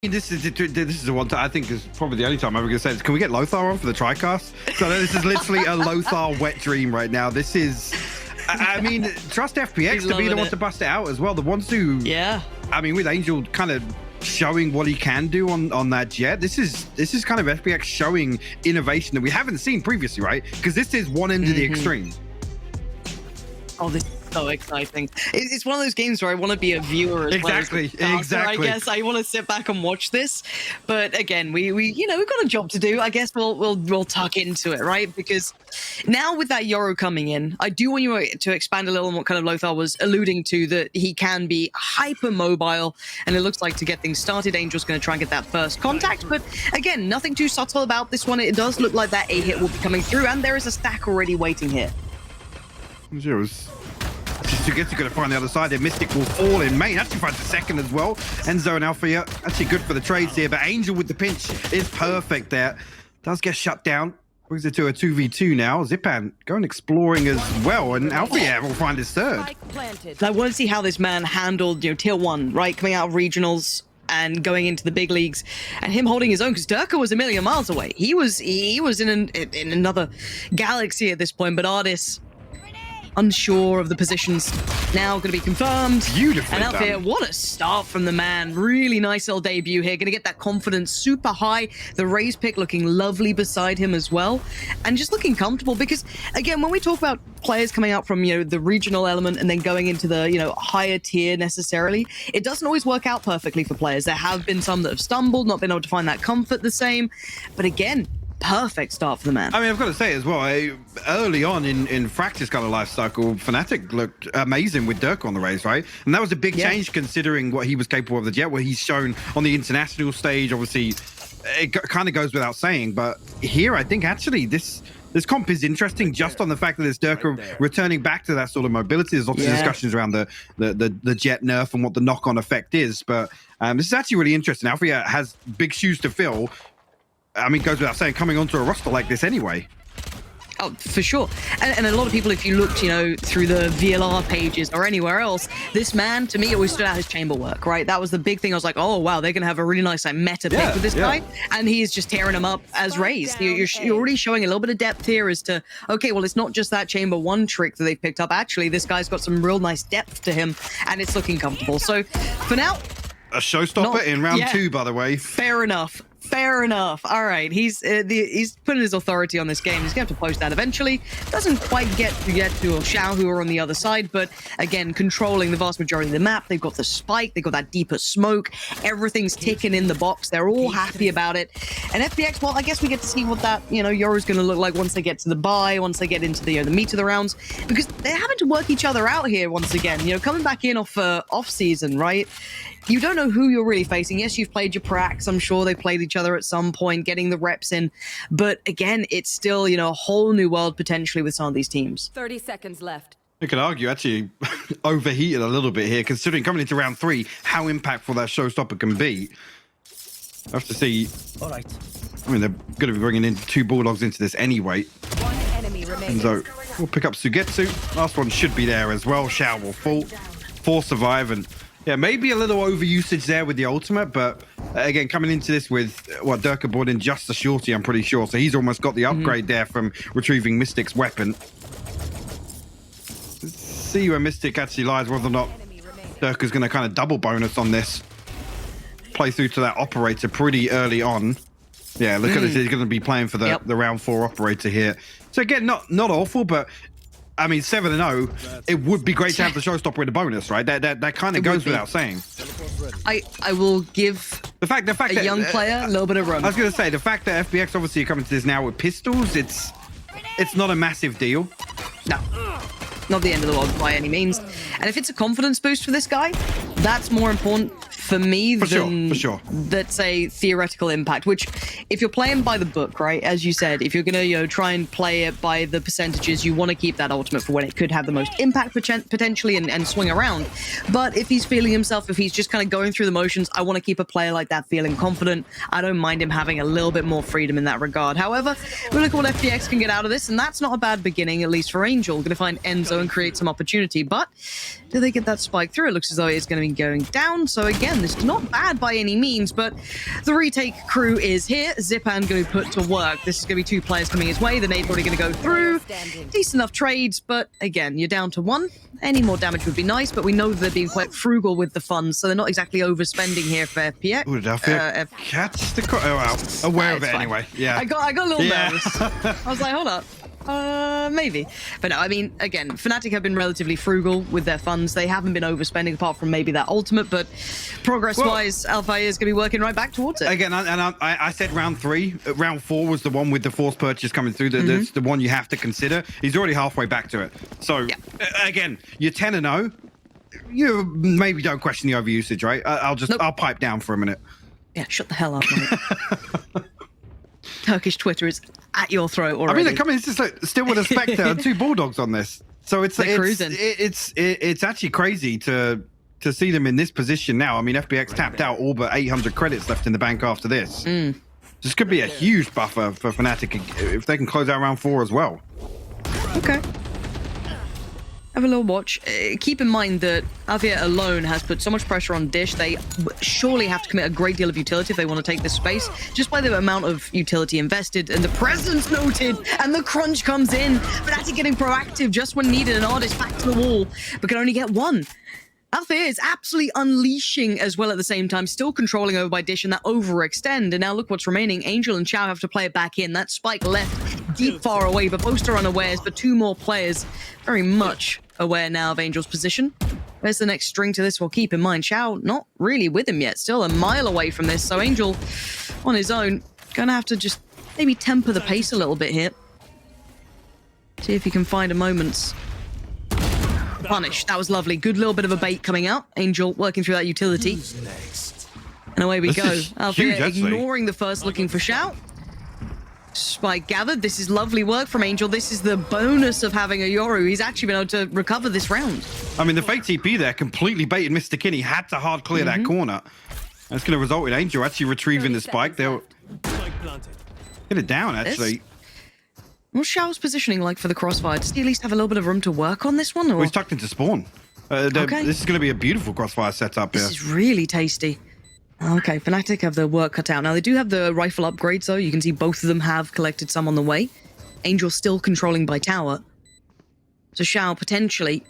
This is the one I think is probably the only time I'm ever going to say this. Can we get Lothar on for the TriCast? So this is literally a Lothar wet dream right now. This is, I mean, trust FPX to be the one to bust it out as well. The ones who, yeah. I mean, with Angel kind of showing what he can do on that jet. This is kind of FPX showing innovation that we haven't seen previously, right? Because this is one end of the extreme. Oh, this is so exciting. It's one of those games where I want to be a viewer as well as the caster, I guess I want to sit back and watch this. But again, we you know, we've got a job to do. I guess we'll tuck into it, right? Because now with that Yoru coming in, I do want you to expand a little on what kind of Lothar was alluding to, that he can be hyper mobile, and it looks like to get things started, Angel's going to try and get that first contact. But again, nothing too subtle about this one. It does look like that A hit will be coming through, and there is a stack already waiting here. Sugetsu's going to find the other side there. Mystic will fall in main. Actually finds the second as well. Enzo and Althea actually good for the trades here, but Angel with the pinch is perfect there. Does get shut down. Brings it to a 2v2 now. Zipan going exploring as well, and Althea will find his third. I want to see how this man handled, you know, tier 1, right? Coming out of regionals and going into the big leagues, and him holding his own, because Durka was a million miles away. He was in another galaxy at this point, but Ardis unsure of the positions, now going to be confirmed. Beautifully and Althea, what a start from the man. Really nice little debut here. Going to get that confidence super high. The Raze pick looking lovely beside him as well, and just looking comfortable, because again, when we talk about players coming out from, you know, the regional element and then going into the, you know, higher tier necessarily, it doesn't always work out perfectly for players. There have been some that have stumbled, not been able to find that comfort the same, but again, perfect start for the man. I mean, I've got to say as well, early on in Fractus kind of life cycle, FNATIC looked amazing with Dirk on the Raze, right? And that was a big change considering what he was capable of the jet, what he's shown on the international stage. Obviously, it kind of goes without saying, but here I think actually this comp is interesting just on the fact that it's Dirk returning back to that sort of mobility. There's lots of discussions around the jet nerf and what the knock-on effect is, but this is actually really interesting. Althea has big shoes to fill. I mean, goes without saying, coming onto a roster like this anyway. Oh, for sure. And a lot of people, if you looked, you know, through the VLR pages or anywhere else, this man, to me, always stood out his chamber work, right? That was the big thing. I was like, oh, wow, they're going to have a really nice like, meta pick with this guy. And he is just tearing him up as Raze. You're already showing a little bit of depth here as to, okay, well, it's not just that chamber 1 trick that they've picked up. Actually, this guy's got some real nice depth to him, and it's looking comfortable. So for now... A showstopper in round 2, by the way. Fair enough. Fair enough. All right, he's putting his authority on this game. He's going to have to post that eventually. Doesn't quite get to Xiao, who are on the other side, but again, controlling the vast majority of the map. They've got the spike. They've got that deeper smoke. Everything's ticking in the box. They're all happy about it. And FPX, well, I guess we get to see what that, you know, Yoru's going to look like once they get to the buy, once they get into the meat of the rounds, because they're having to work each other out here once again. You know, coming back in off season, right? You don't know who you're really facing. Yes, you've played your pracs. I'm sure they played each other at some point, getting the reps in. But again, it's still, you know, a whole new world potentially with some of these teams. 30 seconds left. You could argue actually overheated a little bit here, considering coming into round 3, how impactful that showstopper can be. I have to see. All right. I mean, they're going to be bringing in 2 Bulldogs into this anyway. One enemy remaining. So we'll pick up Sugetsu. Last one should be there as well. Xiao will fall. 4 survive, and yeah, maybe a little overusage there with the ultimate, but again, coming into this with what Durka brought in just a shorty, I'm pretty sure. So he's almost got the upgrade there from retrieving Mystic's weapon. Let's see where Mystic actually lies, whether or not Durka's going to kind of double bonus on this. Play through to that operator pretty early on. Yeah, look at this. He's going to be playing for the round 4 operator here. So again, not awful, but I mean, 7-0, it would be great to have the showstopper in the bonus, right? That kind of goes without saying. I will give the fact a young player a little bit of run. I was going to say, the fact that FPX obviously are coming to this now with pistols, it's not a massive deal. No, not the end of the world by any means. And if it's a confidence boost for this guy, that's more important for me than, let's say, theoretical impact, which if you're playing by the book, right, as you said, if you're going to, you know, try and play it by the percentages, you want to keep that ultimate for when it could have the most impact potentially and swing around. But if he's feeling himself, if he's just kind of going through the motions, I want to keep a player like that feeling confident. I don't mind him having a little bit more freedom in that regard. However, we look at what FPX can get out of this, and that's not a bad beginning, at least for Angel. Going to find Enzo and create some opportunity, but do they get that spike through? It looks as though it's going to be going down. So again, again, this is not bad by any means, but the retake crew is here. Zipan going to be put to work. This is going to be 2 players coming his way. The nade's already going to go through. Decent enough trades, but again, you're down to 1. Any more damage would be nice, but we know they're being quite frugal with the funds, so they're not exactly overspending here for FPX. Ooh, did I catch the... Oh, wow. Aware of it fine. Anyway. Yeah. I got a little nervous. I was like, hold up. Maybe. But no, I mean, again, FNATIC have been relatively frugal with their funds. They haven't been overspending apart from maybe that ultimate, but progress-wise, Alpha is going to be working right back towards it. Again, I said round 3. Round 4 was the one with the forced purchase coming through. That's the one you have to consider. He's already halfway back to it. So, again, you're 10-0. You maybe don't question the overusage, right? I'll pipe down for a minute. Yeah, shut the hell up, mate. Turkish Twitter is at your throat already. I mean, they're coming. It's just like still with a Spectre and 2 Bulldogs on this. So it's actually crazy to see them in this position now. I mean, FPX tapped out all but 800 credits left in the bank after this. This could be a huge buffer for FNATIC if they can close out round 4 as well. Okay. Have a little watch. Keep in mind that Avia alone has put so much pressure on Dish. They surely have to commit a great deal of utility if they want to take this space, just by the amount of utility invested and the presence noted, and the crunch comes in. FNATIC getting proactive just when needed, and Artist back to the wall, but can only get 1. Althea is absolutely unleashing as well at the same time, still controlling over by Dish and that overextend. And now look what's remaining. Angel and Chow have to play it back in. That spike left deep far away, but both are unawares, but 2 more players very much aware now of Angel's position. Where's the next string to this? Well, keep in mind, Chow not really with him yet, still a mile away from this. So Angel on his own, gonna have to just maybe temper the pace a little bit here. See if he can find a moment's punish. That was lovely. Good little bit of a bait coming out. Angel working through that utility. And away we go. Althea ignoring the first, looking for Shout. Spike gathered. This is lovely work from Angel. This is the bonus of having a Yoru. He's actually been able to recover this round. I mean, the fake TP there completely baited Mr. Kinney. Had to hard clear that corner. That's going to result in Angel actually retrieving the spike. They'll get it down, actually. What's Shao's positioning like for the crossfire? Does he at least have a little bit of room to work on this one? Or? Well, he's tucked into spawn. Okay. This is going to be a beautiful crossfire setup here. This is really tasty. Okay, FNATIC have their work cut out. Now, they do have the rifle upgrades, though. You can see both of them have collected some on the way. Angel still controlling by tower. So Shao potentially...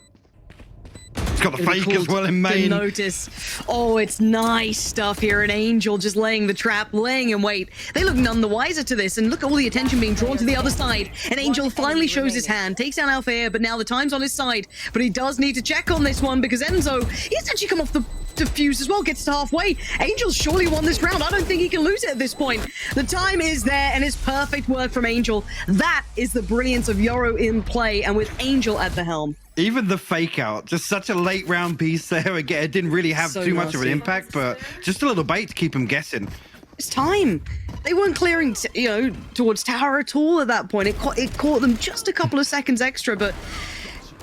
He's got the fake as well in main. Notice. Oh, it's nice stuff here. And Angel just laying the trap, laying in wait. They look none the wiser to this. And look at all the attention being drawn to the other side. And Angel finally shows his hand, takes down Althea, but now the time's on his side. But he does need to check on this one because Enzo, he's actually come off the defuse as well, gets to halfway. Angel's surely won this round. I don't think he can lose it at this point. The time is there and it's perfect work from Angel. That is the brilliance of Yoru in play and with Angel at the helm. Even the fake out, just such a late round piece there. Again, it didn't really have too much of an impact, but just a little bait to keep him guessing. It's time. They weren't clearing, towards tower at all at that point. It caught them just a couple of seconds extra, but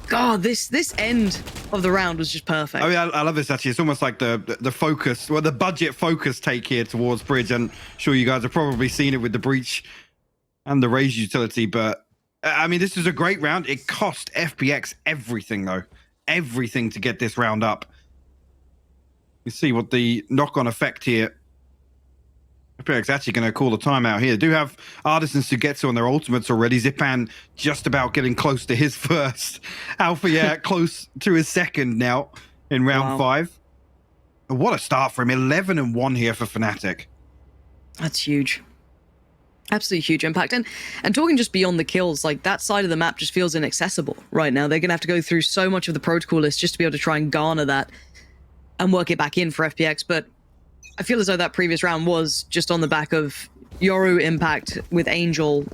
God, this end of the round was just perfect. I mean, I love this actually. It's almost like the focus, well, the budget focus take here towards Bridge. And sure, you guys have probably seen it with the Breach and the Raise utility, but I mean, this is a great round. It cost FPX everything, though. Everything to get this round up. You see what the knock-on effect here. FPX actually going to call the timeout here. They do have Artisans to get to on their ultimates already. Zipan just about getting close to his first. Alpha, close to his second now in round 5. What a start for him. 11-1 here for FNATIC. That's huge. Absolutely huge impact. And talking just beyond the kills, like that side of the map just feels inaccessible right now. They're going to have to go through so much of the protocol list just to be able to try and garner that and work it back in for FPX. But I feel as though that previous round was just on the back of Yoru impact with Angel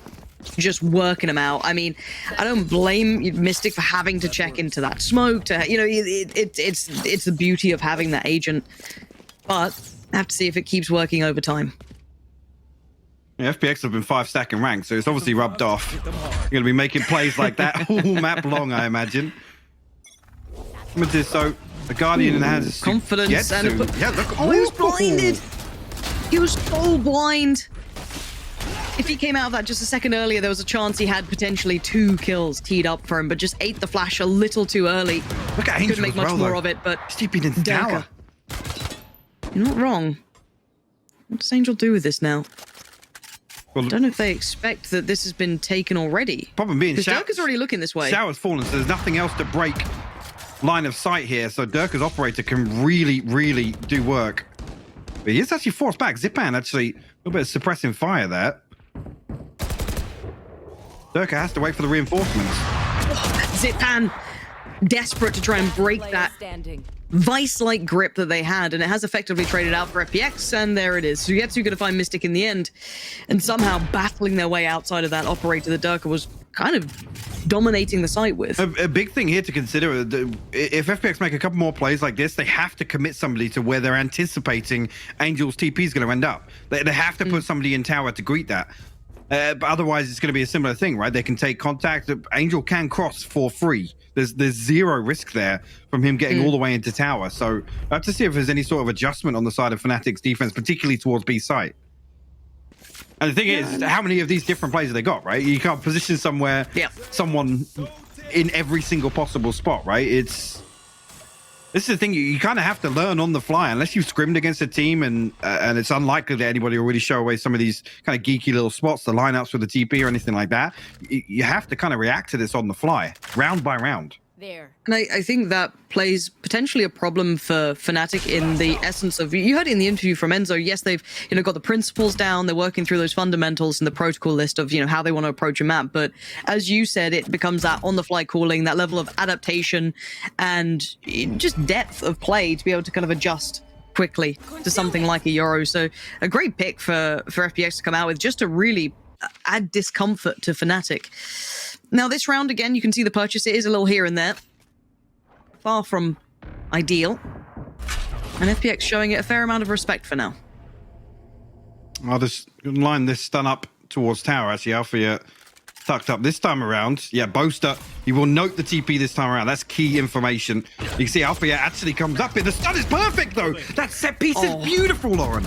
just working them out. I mean, I don't blame Mystic for having to check into that smoke. It's the beauty of having that agent. But I have to see if it keeps working over time. Yeah, FPX have been 5-stacking rank, so it's obviously rubbed off. You're going to be making plays like that all map long, I imagine. So, the Guardian in the hands of confidence and look. Oh, he was blinded. He was so blind. If he came out of that just a second earlier, there was a chance he had potentially 2 kills teed up for him, but just ate the flash a little too early. Look at Angel. Couldn't make much more of it, but Steeping into tower. You're not wrong. What does Angel do with this now? Well, I don't know if they expect that this has been taken already. problem being, Because Dirk is already looking this way. Shower's fallen, so there's nothing else to break line of sight here. So Dirk's operator can really, really do work. But he is actually forced back. Zipan actually a little bit of suppressing fire there. Dirk has to wait for the reinforcements. Zipan, desperate to try and break Player that standing. vice-like grip that they had, and it has effectively traded out for FPX, and there it is. Sugetsu gonna find Mystic in the end, and somehow battling their way outside of that operator that Durka was kind of dominating the site with. A big thing here to consider, if FPX make a couple more plays like this, they have to commit somebody to where they're anticipating Angel's TP is going to end up. They have to put somebody in tower to greet that. But otherwise, it's going to be a similar thing, right? They can take contact. Angel can cross for free. There's zero risk there from him getting all the way into tower. So I have to see if there's any sort of adjustment on the side of Fnatic's defense, particularly towards B site. And the thing is, how many of these different plays have they got, right? You can't position somewhere, someone in every single possible spot, right? This is the thing, you kind of have to learn on the fly, unless you've scrimmed against a team, and it's unlikely that anybody will really show away some of these kind of geeky little spots, the lineups with the TP or anything like that. You have to kind of react to this on the fly, round by round. There. And I think that plays potentially a problem for Fnatic in the essence of, you heard it in the interview from Enzo, yes, they've got the principles down, they're working through those fundamentals and the protocol list of how they want to approach a map, but as you said, it becomes that on the fly calling, that level of adaptation and just depth of play to be able to kind of adjust quickly to something like a Euro. So a great pick for FPX to come out with, just to really add discomfort to Fnatic. Now, this round, again, you can see the purchase. It is a little here and there. Far from ideal. And FPX showing it a fair amount of respect for now. I'll just line this stun up towards tower. Actually, Alpha tucked up this time around. Yeah, Boaster, he will note the TP this time around. That's key information. You can see Alpha actually comes up here. The stun is perfect, though. That set piece is beautiful, Lauren.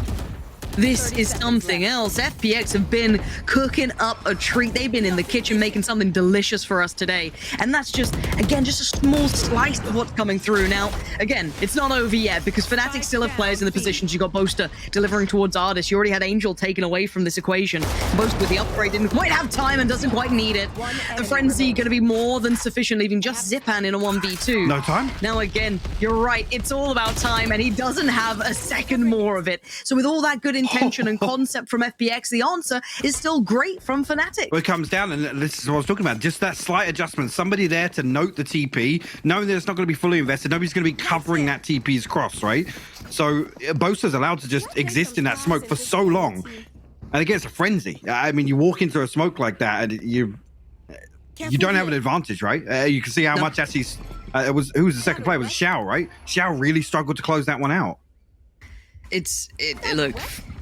This is something else. FPX have been cooking up a treat. They've been in the kitchen making something delicious for us today. And that's just, again, just a small slice of what's coming through. Now, again, it's not over yet because Fnatic still have players in the positions. You got Boaster delivering towards Ardis. You already had Angel taken away from this equation. Boaster with the upgrade didn't quite have time and doesn't quite need it. The Frenzy going to be more than sufficient, leaving just Zipan in a 1v2. No time? Now, again, you're right. It's all about time, and he doesn't have a second more of it. So with all that good intention and concept from FPX, the answer is still great from Fnatic. Well, it comes down, and this is what I was talking about, just that slight adjustment. Somebody there to note the TP, knowing that it's not going to be fully invested. Nobody's going to be covering that TP's cross, right? So Bosa's allowed to just exist in that smoke for so long. And again, it's a frenzy. I mean, you walk into a smoke like that, and you don't have an advantage, right? You can see how much actually... who was the second player? It was Xiao, right? Xiao really struggled to close that one out. Look,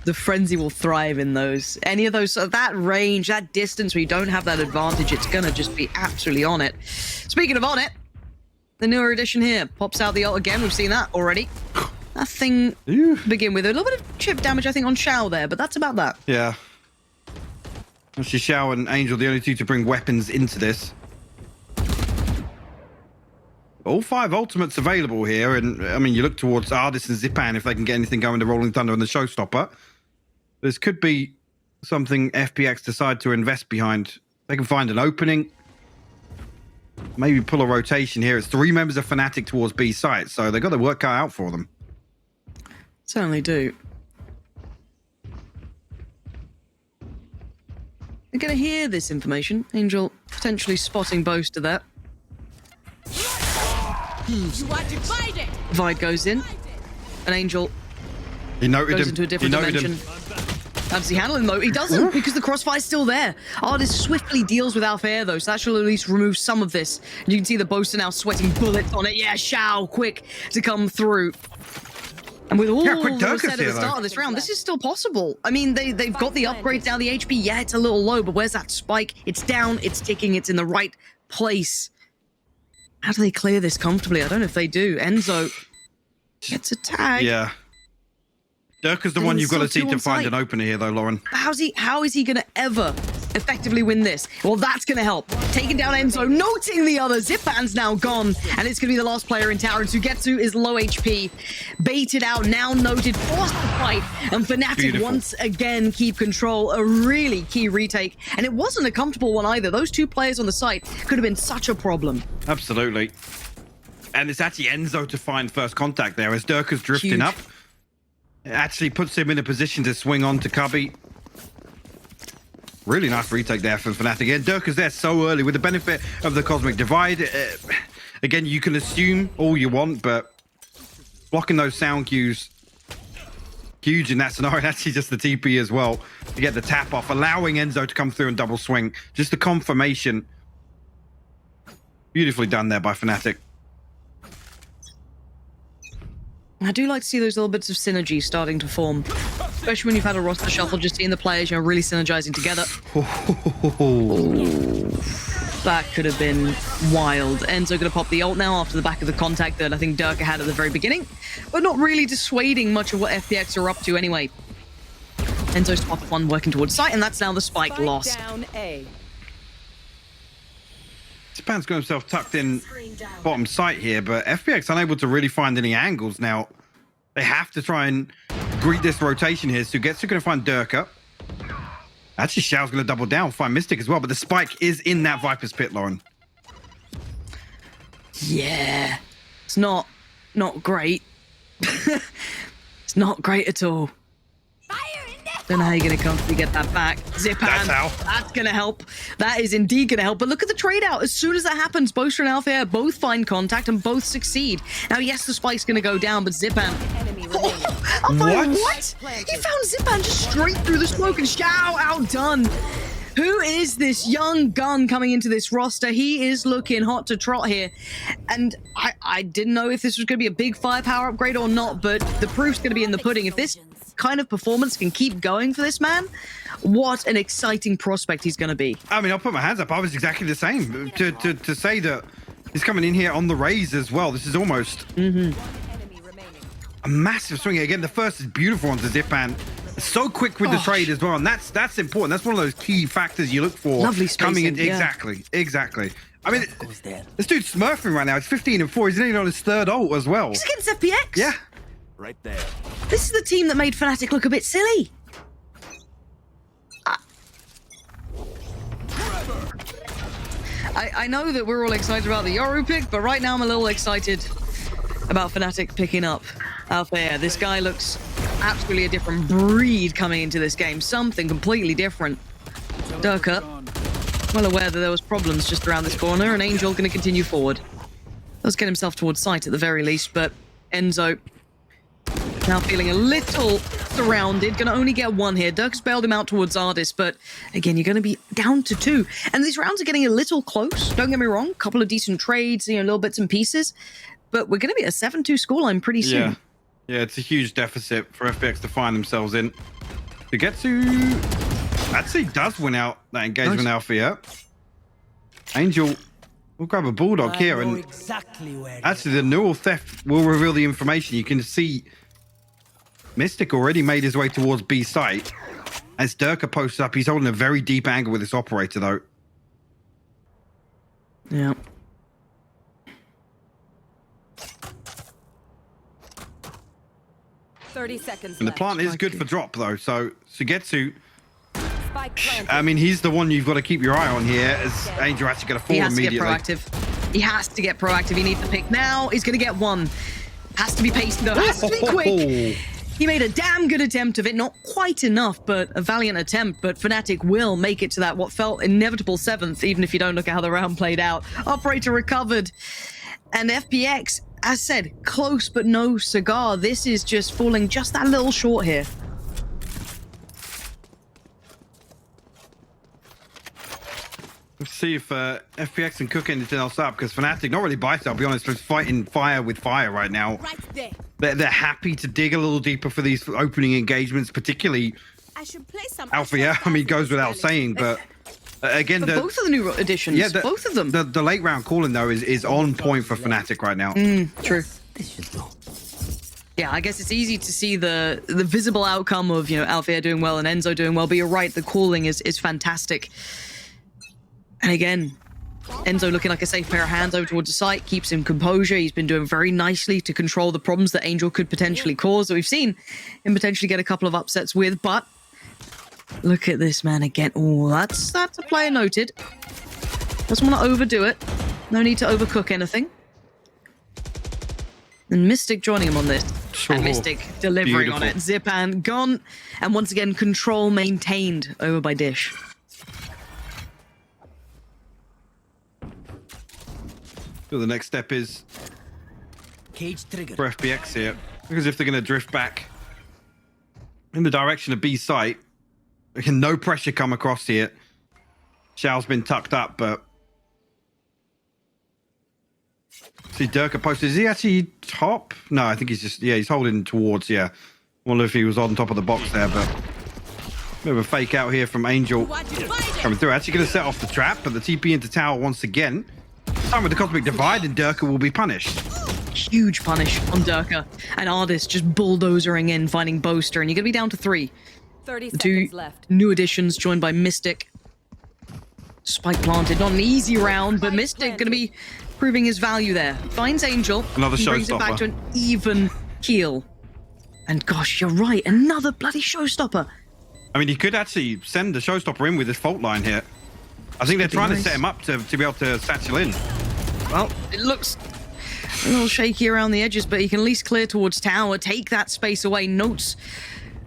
the Frenzy will thrive in those. Any of those, that range, that distance where you don't have that advantage, it's gonna just be absolutely on it. Speaking of on it, the newer edition here pops out the ult again. We've seen that already. Nothing to begin with. A little bit of chip damage, I think, on Xiao there, but that's about that. Yeah. Actually, Xiao and Angel, the only two to bring weapons into this. All 5 ultimates available here, and I mean, you look towards Ardis and Zipan if they can get anything going to Rolling Thunder and the Showstopper. This could be something FPX decide to invest behind. They can find an opening, maybe pull a rotation here. It's 3 members of Fnatic towards B site, so they've got the work cut out for them. Certainly do. They're going to hear this information. Angel potentially spotting Boaster there. You are divided. Vide goes in. An Angel He noted goes him. into a different dimension. How does he handle him, though? He doesn't, because the crossfire's still there. Ardis swiftly deals with Alpha though, so that should at least remove some of this. And you can see the Boaster now sweating bullets on it. Yeah, Xiao, quick to come through. And with all that was said at the start of this round, this is still possible. I mean, they've got the upgrades now. The HP, yeah, it's a little low, but where's that spike? It's down, it's ticking, it's in the right place. How do they clear this comfortably? I don't know if they do. Enzo gets a tag. Yeah. Dirk is the one you've got to see to find an opener here, though, Lauren. How is he going to ever effectively win this. Well, that's going to help. Taking down Enzo, noting the other. Zipan's now gone, and it's going to be the last player in tower. And Sugetsu is low HP. Baited out, now noted, forced to fight. And FNATIC Beautiful. once again keep control. A really key retake. And it wasn't a comfortable one either. Those two players on the site could have been such a problem. Absolutely. And it's actually Enzo to find first contact there as Durka's drifting Huge. up. It actually puts him in a position to swing on to Cubby. Really nice retake there from FNATIC. Again, Durka's there so early with the benefit of the Cosmic Divide. Again, you can assume all you want, but blocking those sound cues, huge in that scenario. Actually, just the TP as well to get the tap off, allowing Enzo to come through and double swing. Just the confirmation. Beautifully done there by FNATIC. I do like to see those little bits of synergy starting to form, especially when you've had a roster shuffle, just seeing the players, you know, really synergizing together. That could have been wild. Enzo going to pop the ult now after the back of the contact that I think Durka had at the very beginning, but not really dissuading much of what FPX are up to anyway. Enzo spotted one working towards site, and that's now the spike lost. Down A. Japan's got himself tucked in bottom site here, but FPX unable to really find any angles now. They have to try and greet this rotation here. Sugetsu going to find Durka. Actually, Xiao's going to double down, find Mystic as well, but the spike is in that Viper's pit, Lauren. Yeah, it's not great. It's not great at all. Don't know how you're going to comfortably get that back. Zipan, That's how. that's going to help. That is indeed going to help. But look at the trade out. As soon as that happens, Boaster and Alpha Air both find contact and both succeed. Now, yes, the spike's going to go down, but Zipan... Enemy remaining. What? He found Zipan just straight through the smoke, and Xiao outdone. Who is this young gun coming into this roster? He is looking hot to trot here. And I didn't know if this was going to be a big firepower upgrade or not, but the proof's going to be in the pudding. If this kind of performance can keep going for this man, what an exciting prospect he's going to be. I mean, I'll put my hands up. I was exactly the same. To say that he's coming in here on the raise as well. This is almost Enemy remaining. a massive swing. Again, the first is beautiful on the Zipan. So quick with the trade as well, and that's important. That's one of those key factors you look for. Lovely coming in. spacing, yeah. Exactly. I mean, this dude's smurfing right now. It's 15-4. He's nearly on his third ult as well. He's against FPX. Yeah. Right there. This is the team that made FNATIC look a bit silly. I know that we're all excited about the Yoru pick, but right now I'm a little excited about FNATIC picking up Alpha Air. This guy looks absolutely a different breed coming into this game. Something completely different. Durka, well aware that there was problems just around this corner, and Angel going to continue forward. Does get himself towards sight at the very least, but Enzo now feeling a little surrounded. Going to only get one here. Durka's bailed him out towards Ardis, but again, you're going to be down to two. And these rounds are getting a little close. Don't get me wrong. A couple of decent trades, you know, little bits and pieces. But we're going to be a 7-2 scoreline pretty soon. Yeah, it's a huge deficit for FPX to find themselves in. To get to... Actually does win out that engagement Alpha, yeah. Angel will grab a Bulldog here, and Exactly where. actually the neural theft will reveal the information. You can see Mystic already made his way towards B site. As Durka posts up, he's holding a very deep angle with this operator, though. Yeah. Thirty seconds And the left. plant is good for drop, though. So Sugetsu, Spike planted. I mean, he's the one you've got to keep your eye on here, as Angel actually going to fall He has immediately. to get proactive. He has to get proactive. He needs the pick now. He's going to get one. Has to be paced, though. Has to be quick. He made a damn good attempt of it. Not quite enough, but a valiant attempt. But FNATIC will make it to that what felt inevitable 7th, even if you don't look at how the round played out. Operator recovered. And FPX, as said, close but no cigar. This is just falling just that little short here. Let's see if FPX can cook anything else up, because FNATIC, not really bites, I'll be honest, but fighting fire with fire right now. Right there. They're happy to dig a little deeper for these opening engagements, particularly I should play some. Alpha. Yeah, I mean, goes without saying, but again, But both of the new additions, yeah, both of them. The late round calling though is on point for FNATIC right now. True. This should go. Yeah, I guess it's easy to see the visible outcome of, you know, Althea doing well and Enzo doing well, but you're right, the calling is fantastic. And again, Enzo looking like a safe pair of hands over towards the site, keeps him composure. He's been doing very nicely to control the problems that Angel could potentially cause, that we've seen him potentially get a couple of upsets with, but look at this man again. Oh, that's a player noted. Doesn't want to overdo it. No need to overcook anything. And Mystic joining him on this. Sure. And Mystic delivering on it. Zipan gone. And once again, control maintained over by Dish. So the next step is Cage trigger. for FPX here. Because if they're going to drift back in the direction of B site, no pressure come across here. Xiao's been tucked up, but see Durka posted. Is he actually top? No, I think he's just, yeah, he's holding towards, yeah. Wonder if he was on top of the box there, but bit of a fake out here from Angel coming through. Actually going to set off the trap, but the TP into tower once again. This time with the Cosmic Divide, and Durka will be punished. Huge punish on Durka. And Ardis just bulldozering in, finding Boaster, and you're going to be down to 3. 30 The 2 seconds left. new additions joined by Mystic. Spike planted, not an easy round, but Mystic going to be proving his value there. Finds Angel, Another and brings it back showstopper. to an even keel. And gosh, you're right, another bloody showstopper. I mean, he could actually send the showstopper in with his fault line here. I think they're trying to set him up to be able to satchel in. Well, it looks a little shaky around the edges, but he can at least clear towards tower, take that space away. Notes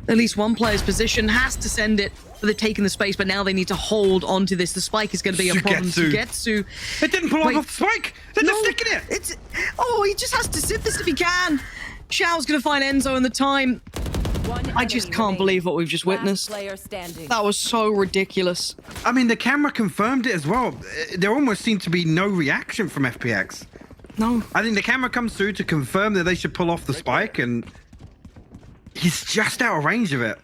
at least one player's position, has to send it, but they've taken the space, but now they need to hold on to this. The spike is going to be a problem. Sugetsu. Sugetsu. It didn't pull Wait. off the spike. They're just sticking it. It's, oh, he just has to sip this if he can. Xiao's going to find Enzo in the time. I just can't believe what we've just witnessed. Player standing. That was so ridiculous. I mean, the camera confirmed it as well. There almost seemed to be no reaction from FPX. No. I think the camera comes through to confirm that they should pull off the spike, and he's just out of range of it.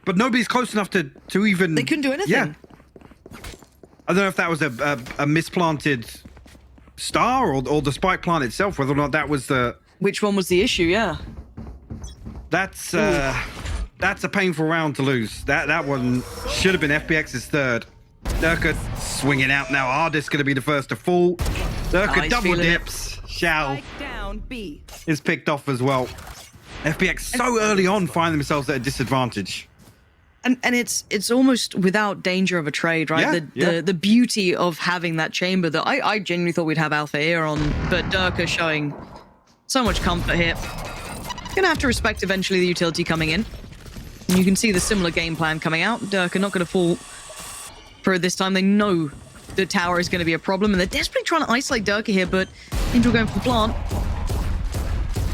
But nobody's close enough to even... They couldn't do anything. Yeah. I don't know if that was a misplanted star or the spike plant itself, whether or not that was the... Which one was the issue? Yeah. That's a painful round to lose. That one should have been FPX's third. Durka swinging out now. Ardis going to be the first to fall. Durka he's double feeling it. dips. Xiao Spike down B. is picked off as well. FPX so early on find themselves at a disadvantage. And it's almost without danger of a trade, right? Yeah, The beauty of having that chamber that I genuinely thought we'd have Alpha here on, but Durka showing so much comfort here. Gonna have to respect eventually the utility coming in. And you can see the similar game plan coming out. Durka not gonna fall for it this time. They know the tower is gonna be a problem, and they're desperately trying to isolate Durka here, but Angel going for the plant.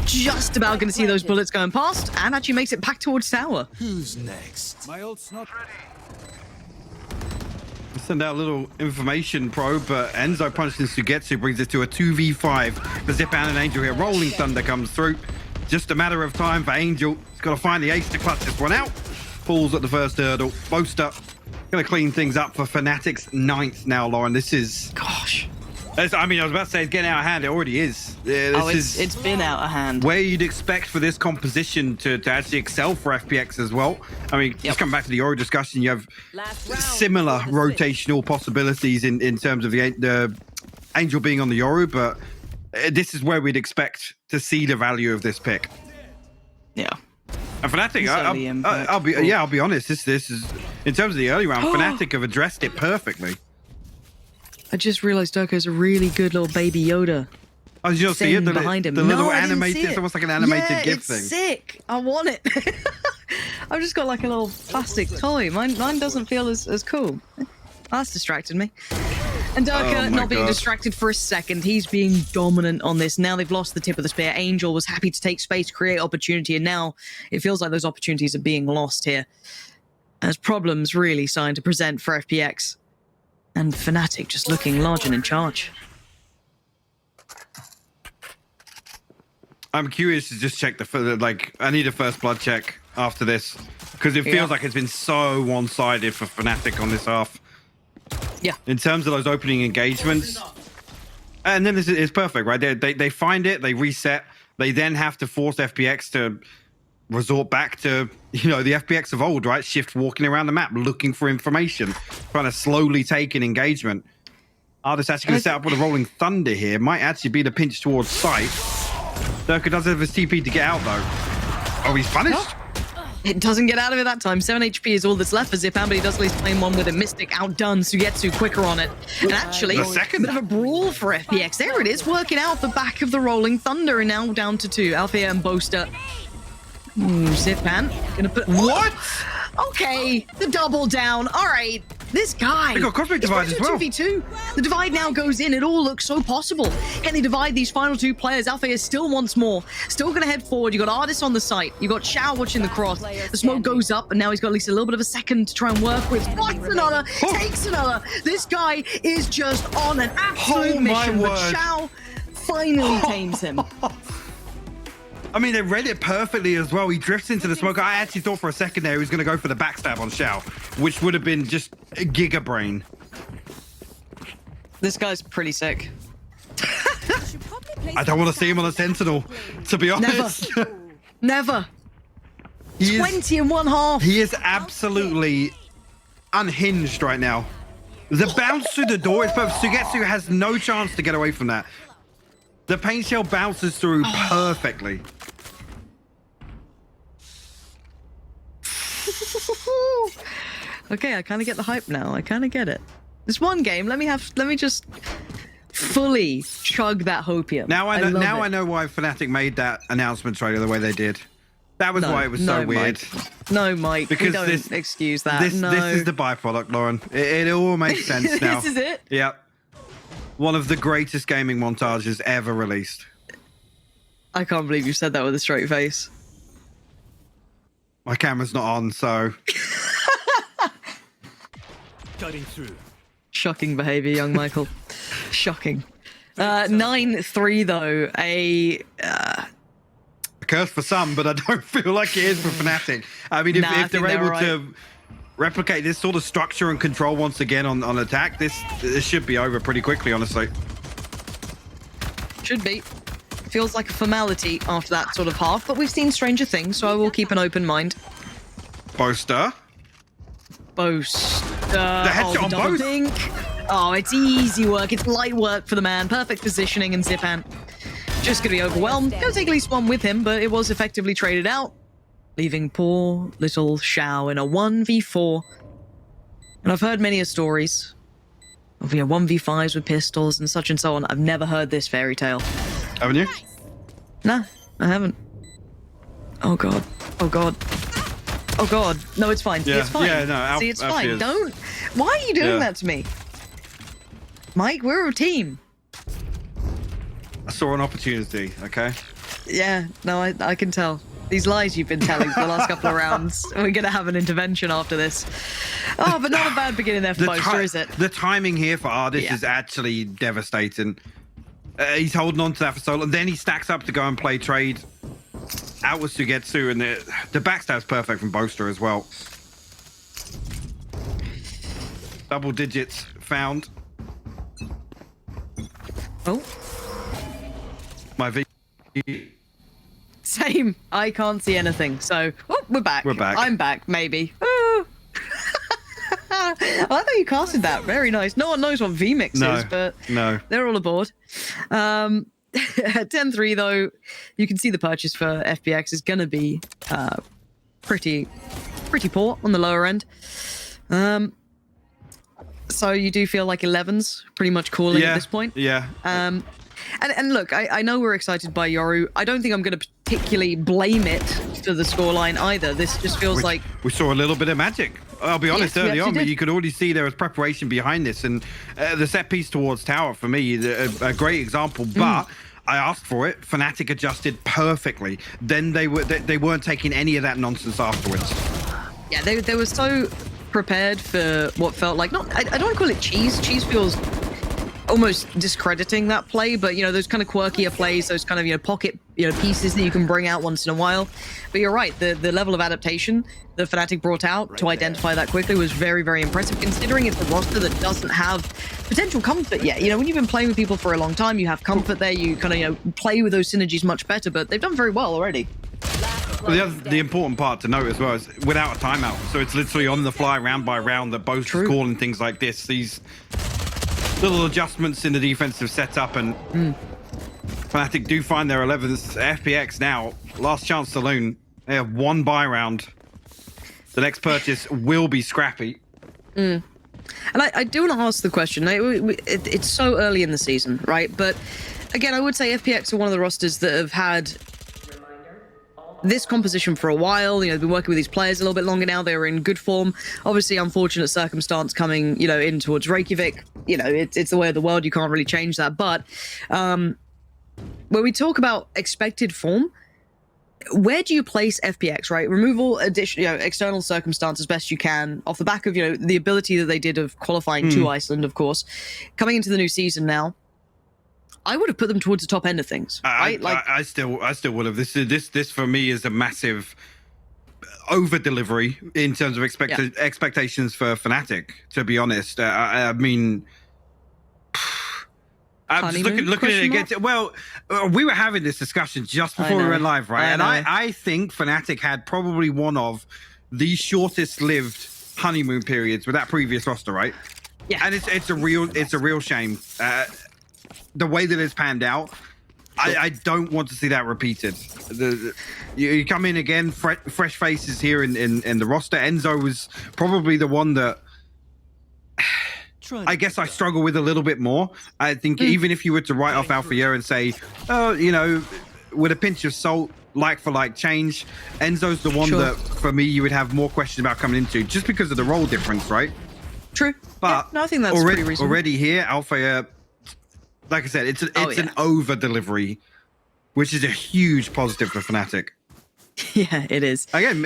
Just about gonna see those bullets going past, and actually makes it back towards tower. Who's next? My ult's not ready. Send out a little information probe, but Enzo punching Sugetsu brings it to a 2v5. The Zipan and Angel here. Rolling Thunder comes through. Just a matter of time for Angel. He's got to find the ace to clutch this one out. Falls at the first hurdle. Boaster going to clean things up for FNATIC's 9th now, Lauren. This is... Gosh. I mean, I was about to say it's getting out of hand. It already is. It's been out of hand. Where you'd expect for this composition to actually excel for FPX as well. I mean, just coming back to the Oro discussion, you have Last round similar before the switch. rotational possibilities in terms of the Angel being on the Yoru, but this is where we'd expect to see the value of this pick. Yeah. And FNATIC, So the impact. I'll be honest. This is in terms of the early round, FNATIC have addressed it perfectly. I just realized Durka's a really good little baby Yoda. Oh, did you not see it? Thing behind him. The little No, I didn't animated, see it. it's almost like an animated Yeah, GIF it's thing. sick. I want it. I've just got like a little plastic toy. Mine doesn't feel as cool. That's distracted me. And Durka Oh my not being God. distracted for a second. He's being dominant on this. Now they've lost the tip of the spear. Angel was happy to take space, create opportunity, and now it feels like those opportunities are being lost here. As problems really starting to present for FPX. And FNATIC just looking large and in charge. I'm curious to just check I need a first blood check after this because it feels like it's been so one-sided for FNATIC on this half. Yeah. In terms of those opening engagements. And then it's perfect, right? They find it, they reset. They then have to force FPX to resort back to, you know, the FPX of old, right? Shift walking around the map, looking for information, trying to slowly take an engagement. Artist actually going to set up with a rolling thunder here. Might actually be the pinch towards sight. Durka does have his TP to get out, though. Oh, he's punished. It doesn't get out of it that time. 7 HP is all that's left for Zipan, but he does at least claim one with a Mystic. Outdone Sugetsu quicker on it. And actually, The second. a bit of a brawl for FPX. There it is, working out the back of the Rolling Thunder, and now down to 2. Althea and Boaster. Zipan gonna put... What? Okay, the double down. All right, this guy. They got Cosmic Divide as well. 2v2. The divide now goes in. It all looks so possible. Can they divide these final 2 players? Althea still wants more. Still going to head forward. You got Artis on the site. You got Xiao watching the cross. The smoke goes up, and now he's got at least a little bit of a second to try and work with. Wants another. Takes another. This guy is just on an absolute Oh, my mission. But word. Xiao finally tames him. I mean, they read it perfectly as well. He drifts into the smoke. I actually thought for a second there he was going to go for the backstab on Xiao, which would have been just a giga brain. This guy's pretty sick. I don't want to see him on a Sentinel, to be honest. Never. He is, 20 and 1/2. he is absolutely unhinged right now. The bounce through the door is perfect. Sugetsu has no chance to get away from that. The paint shell bounces through perfectly. Okay, I kind of get the hype now. I kind of get it. This one game, let me just fully chug that hopium. Now I know. love Now it. I know why FNATIC made that announcement trailer the way they did. That was why it was so weird. Mike. No, Mike. Because we don't this- excuse that. This no. is the byproduct, Lauren. It all makes sense now. This is it. Yep. One of the greatest gaming montages ever released. I can't believe you said that with a straight face. My camera's not on, so Cutting through. Shocking behavior, young Michael. Shocking. 9-3 though. A curse for some, but I don't feel like it is for FNATIC. I mean, Nah, I if they're think they're able right. to replicate this sort of structure and control once again on attack, this should be over pretty quickly, honestly. should be. Feels like a formality after that sort of half, but we've seen stranger things, so I will keep an open mind. Boaster. Boast. The headshot on double both. dink. Oh, it's easy work. It's light work for the man. Perfect positioning, and Zipan just going to be overwhelmed. He'll take at least one with him, but it was effectively traded out, leaving poor little Xiao in a 1v4. And I've heard many stories of 1v5s with pistols and such and so on. I've never heard this fairy tale. Haven't you? No, I haven't. Oh god. Oh god. Oh god. No, it's fine. Yeah, It's fine. yeah, no, See, it's Alfie fine. is- Don't. Why are you doing Yeah. that to me? Mike, we're a team. I saw an opportunity, okay? Yeah, no, I can tell. These lies you've been telling for the last couple of rounds. We're going to have an intervention after this. Oh, but not a bad beginning there for Boaster, is it? The timing here for Ardis Yeah. is actually devastating. He's holding on to that for so long. And then he stacks up to go and play trade out with Sugetsu, and the backstab's perfect from Boaster as well. Double digits found. Oh, My V. same. I can't see anything. So, oh, we're back. We're back. I'm back, maybe. Oh. I like how you casted that. Very nice. No one knows what VMix No, is, but no. they're all aboard. 10-3 though, you can see the purchase for FPX is going to be pretty poor on the lower end. So you do feel like 11's pretty much calling at this point. Yeah. And look, I know we're excited by Yoru. I don't think I'm going to particularly blame it to the scoreline either. This just feels like... We saw a little bit of magic. I'll be honest, Yes, we early on, actually but did. you could already see there was preparation behind this, and the set piece towards tower for me, a great example. But I asked for it. FNATIC adjusted perfectly. Then they weren't taking any of that nonsense afterwards. Yeah, they were so prepared for what felt like I don't want to call it cheese. Cheese feels almost discrediting that play, but those kind of quirkier plays, those kind of pocket pieces that you can bring out once in a while. But you're right, the level of adaptation that Fnatic brought out to identify that quickly was very, very impressive, considering it's a roster that doesn't have potential comfort yet. When you've been playing with people for a long time, you have comfort there, you kind of, play with those synergies much better, but they've done very well already. Well, the important part to note as well is without a timeout. So it's literally on the fly, round by round, that both is calling things like this. These little adjustments in the defensive setup, and Fnatic do find their 11th. FPX now, last chance saloon. They have one buy round. The next purchase will be scrappy. And I do want to ask the question. It's so early in the season, right? But again, I would say FPX are one of the rosters that have had this composition for a while. They've been working with these players a little bit longer now. They're in good form. Obviously, unfortunate circumstance coming, in towards Reykjavik. It's the way of the world. You can't really change that. But when we talk about expected form, where do you place FPX, right? Remove all external circumstance as best you can off the back of, the ability that they did of qualifying to Iceland, of course. Coming into the new season now, I would have put them towards the top end of things. Right? I still would have. This for me is a massive over delivery in terms of expectations for Fnatic. To be honest, I mean, I'm just looking at it again. Well, we were having this discussion just before we went live, right? And I think Fnatic had probably one of the shortest lived honeymoon periods with that previous roster, right? Yeah, and it's a real shame. The way that it's panned out, I don't want to see that repeated. You come in again, fresh faces here in the roster. Enzo was probably the one that I guess I struggle with a little bit more. I think even if you were to write off Althea and say, oh, with a pinch of salt, like for like change, Enzo's the one that, for me, you would have more questions about coming into, just because of the role difference, right? True. But I think that's pretty reasonable. Already here, Althea, like I said, it's an over delivery, which is a huge positive for Fnatic. Yeah, it is. Again,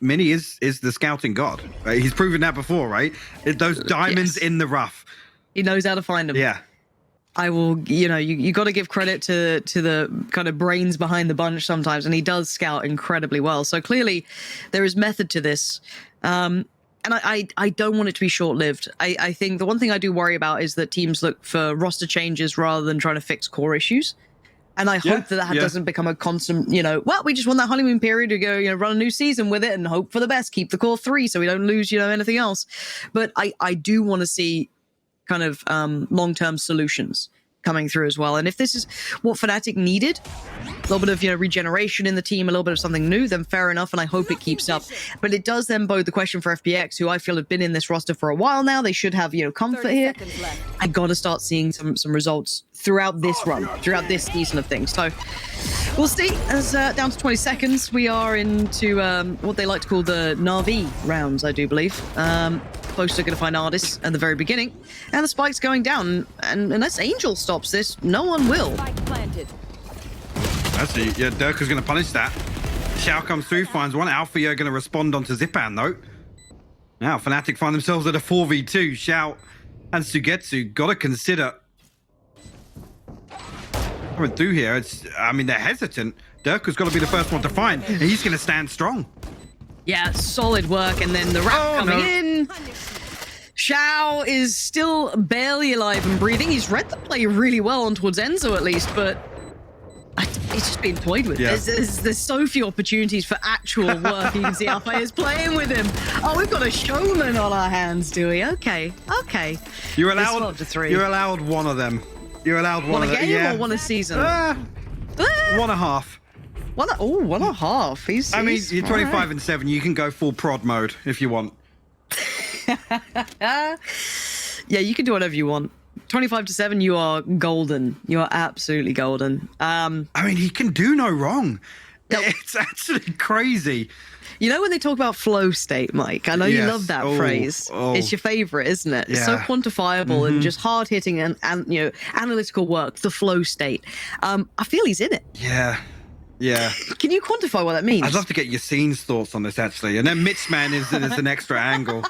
Mini is the scouting god. Right? He's proven that before, right? Those diamonds in the rough. He knows how to find them. Yeah. I will, you got to give credit to the kind of brains behind the bunch sometimes, and he does scout incredibly well. So clearly there is method to this. And I don't want it to be short-lived. I think the one thing I do worry about is that teams look for roster changes rather than trying to fix core issues. And I hope that doesn't become a constant, well, we just want that honeymoon period to go, run a new season with it and hope for the best, keep the core 3 so we don't lose, anything else. But I do want to see kind of long-term solutions coming through as well. And if this is what Fnatic needed, a little bit of regeneration in the team, a little bit of something new, then fair enough, and I hope it keeps up. But it does then bode the question for FPX, who I feel have been in this roster for a while now. They should have comfort here. I got to start seeing some results throughout this run, throughout this season of things. So we'll see. As down to 20 seconds, we are into what they like to call the Na'Vi rounds, I do believe. Close to going to find Ardis at the very beginning, and the spike's going down, and unless Angel stops this, no one will. Spike planted. Actually, yeah, Dirk is going to punish that. Shao comes through, finds one. Althea going to respond onto Zipan, though. Now, Fnatic find themselves at a 4v2. Shao and Sugetsu got to consider coming through here. They're hesitant. Dirk has got to be the first one to find, and he's going to stand strong. Yeah, solid work, and then the wrap coming in. Shao is still barely alive and breathing. He's read the play really well on towards Enzo at least, but it's just being toyed with. Yeah. There's so few opportunities for actual work. You can see Alpha is playing with him. Oh, we've got a showman on our hands, do we? Okay. You're allowed one of them. You're allowed one of them. One a game or one a season? 1.5. 1.5. You're 25 and 7. You can go full prod mode if you want. Yeah, you can do whatever you want. 25 to 7, you are golden. You are absolutely golden. He can do no wrong. It's actually crazy. When they talk about flow state, Mike, I know you love that phrase. It's your favorite, isn't it? Yeah. It's so quantifiable and just hard hitting and analytical work, the flow state. I feel he's in it. Yeah. Can you quantify what that means? I'd love to get Yassine's thoughts on this, actually. And then Mitchman is an extra angle.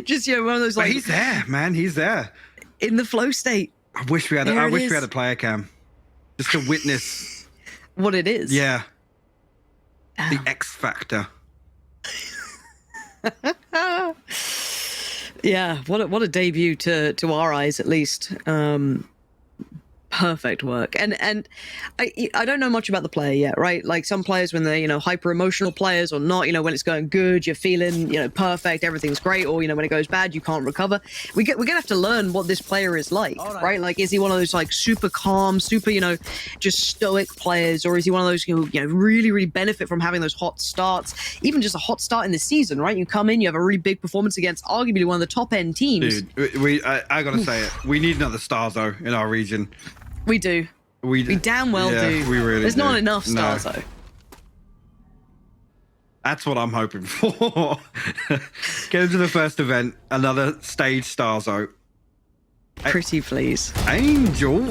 Just, one of those But he's there, man. He's there. In the flow state. I wish we had a player cam. Just to witness what it is. Yeah. The Damn. X Factor. Yeah, what a debut to our eyes, at least. Perfect work. And I don't know much about the player yet, right? Like some players, when they're, you know, hyper emotional players or not, you know, when it's going good, you're feeling, you know, perfect, everything's great, or, you know, when it goes bad, you can't recover. We're gonna have to learn what this player is like, right? Like, is he one of those like super calm, super, you know, just stoic players, or is he one of those who, you know, really benefit from having those hot starts, even just a hot start in the season, right? You come in, you have a really big performance against arguably one of the top end teams. Dude, I gotta say it. We need another Starzo in our region. We do. We damn well do. We really There's do. not enough No. stars, though. That's what I'm hoping for. Get into the first event, another stage Starzo. Pretty please. Angel.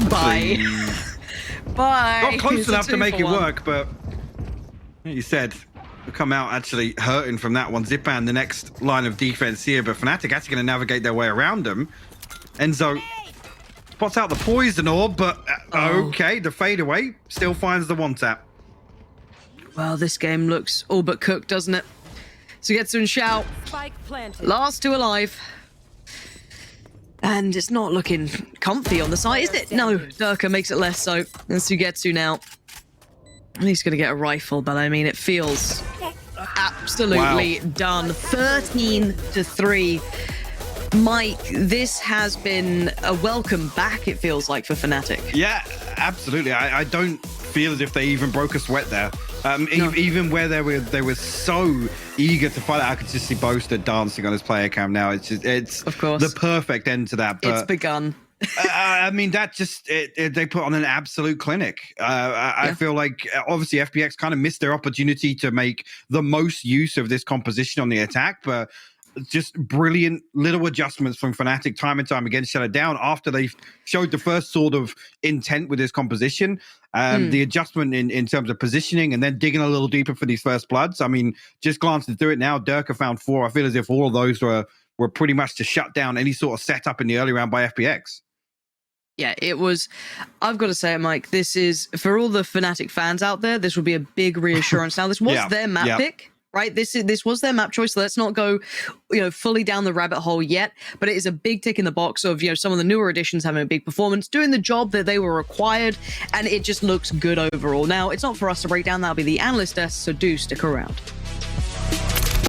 Bye. Bye. Not close It's a enough to make it 2-for-1. work, but you said we'll come out actually hurting from that one. Zipan, the next line of defense here, but FNATIC actually going to navigate their way around them. Enzo spots out the poison orb, but okay, the fadeaway still finds the one tap. Well, this game looks all but cooked, doesn't it? Sugetsu and Xiao, Spike planted. last two alive. And it's not looking comfy on the side, is it? No, Durka makes it less so. And Sugetsu now. He's going to get a rifle, but I mean, it feels absolutely done. 13-3. Mike, this has been a welcome back, it feels like, for FNATIC. Yeah, absolutely. I don't feel as if they even broke a sweat there. No. Even where they were so eager to fight. I could just see Boaster dancing on his player cam now. It's Of course. the perfect end to that. But It's begun. I mean, that just they put on an absolute clinic. I feel like obviously FPX kind of missed their opportunity to make the most use of this composition on the attack, but just brilliant little adjustments from FNATIC time and time again to shut it down after they showed the first sort of intent with this composition. The adjustment in terms of positioning and then digging a little deeper for these first bloods. I mean, just glancing through it now, Durka found 4. I feel as if all of those were pretty much to shut down any sort of setup in the early round by FPX. Yeah, it was. I've got to say it, Mike. This is, for all the FNATIC fans out there, this will be a big reassurance. Now, this was their map pick, right? This was their map choice. So let's not go, you know, fully down the rabbit hole yet. But it is a big tick in the box of, you know, some of the newer additions having a big performance, doing the job that they were required, and it just looks good overall. Now, it's not for us to break down. That'll be the analyst desk, so do stick around.